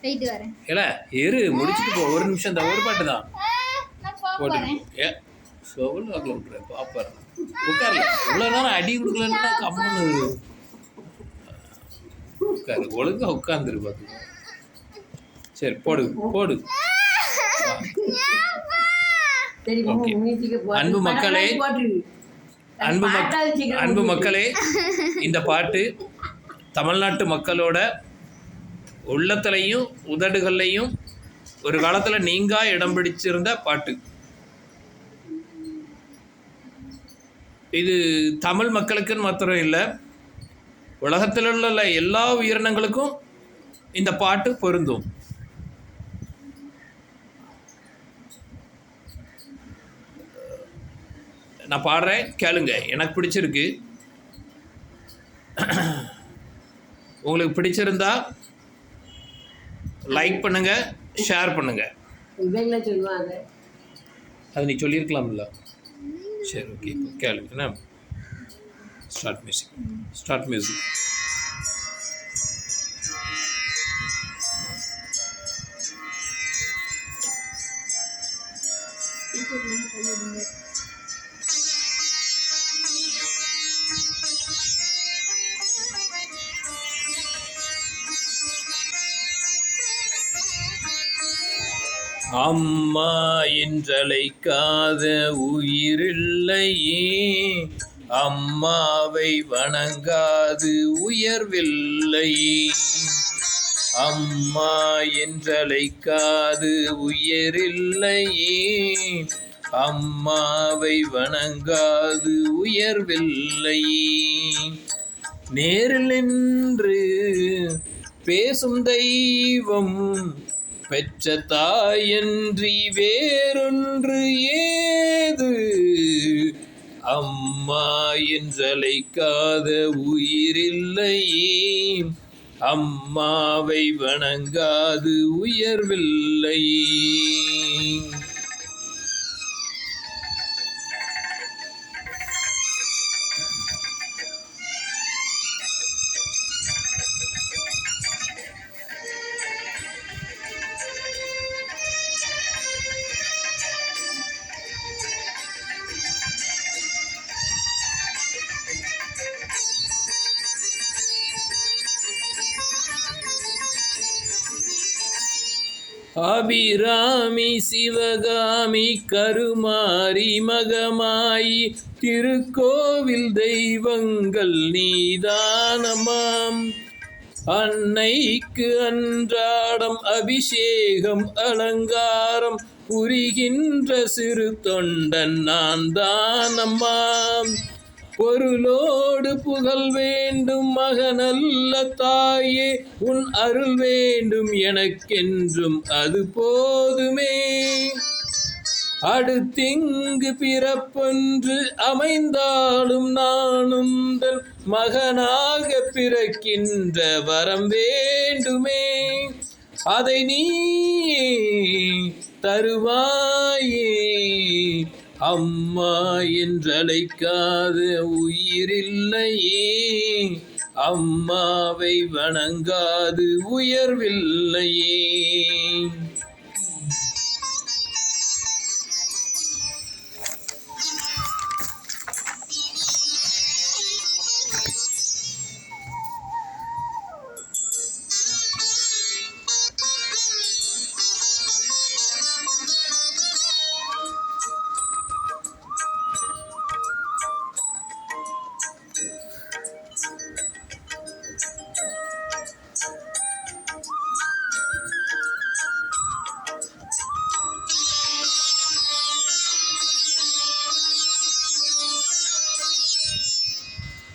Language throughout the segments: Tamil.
போயிட்டு வரேன். ஏல இரு முடிச்சுட்டு போ. ஒரு நிமிஷம் இந்த ஒரு பாட்டு தான் போட்டு ஏ சோல் வாக்கில் விட்டுற பாப்பாரு உட்கார்ல. இவ்வளோ நேரம் அடி கொடுக்கலன்னா கம்மனு உட்காரு. ஒழுங்கா உட்காந்துரு பார்த்து. சரி போடு போடு. அன்பு மக்களே, அன்பு மக்களே, இந்த பாட்டு தமிழ்நாட்டு மக்களோட உள்ளத்துலையும் உதடுகள்லையும் ஒரு காலத்தில் நீங்கா இடம் பிடிச்சிருந்த பாட்டு. இது தமிழ் மக்களுக்குன்னு மாத்திரம் இல்லை, உலகத்தில் உள்ள எல்லா உயிரினங்களுக்கும் இந்த பாட்டு பொருந்தும். நான் பாடுறேன், கேளுங்க. எனக்கு பிடிச்சிருக்கு. உங்களுக்கு பிடிச்சிருந்தா லைக் பண்ணுங்க, ஷேர் பண்ணுங்க. அது நீ சொல்லியிருக்கலாம்ல. சரி ஓகே, இப்போ கேளுங்க. என்ன ஸ்டார்ட் மியூசிக், ஸ்டார்ட் மியூசிக். அம்மா என்றழைக்காத உயிரில்லையே, அம்மாவை வணங்காது உயர்வில்லையே. அம்மா என்றழைக்காது உயிரில்லையே, அம்மாவை வணங்காது உயர்வில்லையே. நேரில் நின்று பேசும் தெய்வம் பெற்ற தாயன்றி வேறொன்று ஏது. அம்மா என்றழைக்காத உயிரில்லையே, அம்மாவை வணங்காது உயர்வில்லையே. அபிராமி சிவகாமி கருமாரி மகமாயி திருக்கோவில் தெய்வங்கள் நீதானமாம். அன்னைக்கு அன்றாடம் அபிஷேகம் அலங்காரம் புரிகின்ற சிறு தொண்டன் நான் தானம்மாம். பொருளோடு புகழ் வேண்டும் மகனல்ல தாயே, உன் அருள் வேண்டும் எனக்கென்றும் அது போதுமே. அடுத்திங்கு பிறப்பொன்று அமைந்தாலும் நானும் தன் மகனாக பிறக்கின்ற வரம் வேண்டுமே. அதை நீ தருவாயே. அம்மா என்றழைக்காத உயிரில்லையே, அம்மாவை வணங்காது உயர்வில்லையே.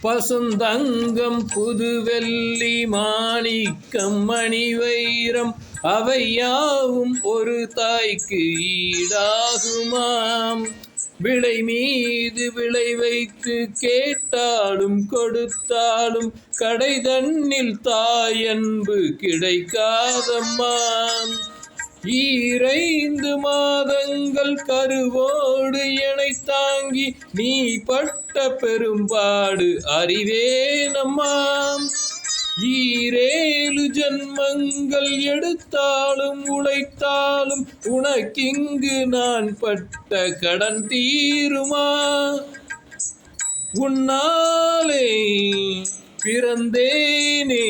பசுந்தங்கம் புதுவெள்ளி மாணிக்கம் மணி வைரம் அவையாவும் ஒரு தாய்க்கு ஈடாகுமாம். விளை மீது விளை வைத்து கேட்டாலும் கொடுத்தாலும் கடை தன்னில் தாயன்பு கிடைக்காதம்மாம். 2 மாதங்கள் கருவோடு எனை தாங்கி நீ பட்ட பெரும்பாடு அறிவேனம்மாம். 7 ஜன்மங்கள் எடுத்தாலும் உழைத்தாலும் உனக்கிங்கு நான் பட்ட கடன் தீருமா? உன்னாலே பிறந்தேனே,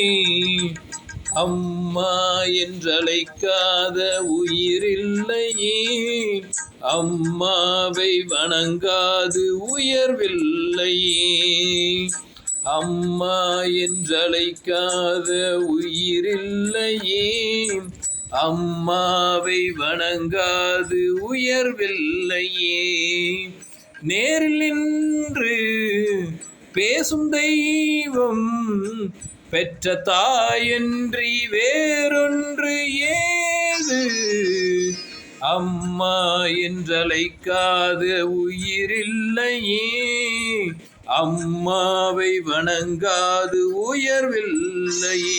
அம்மா என்றழைக்காத உயிரில்லையே. அம்மாவை வணங்காது உயர்வில்லையே. அம்மா என்றழைக்காத உயிரில்லையே. அம்மாவை வணங்காது உயர்வில்லையே. நேரில் நின்று பேசும் தெய்வம் பெற்ற தாயன்றி வேறொன்று ஏது? அம்மா என்றழைக்காத உயிரில்லையே. அம்மாவை வணங்காது உயர்வில்லையே.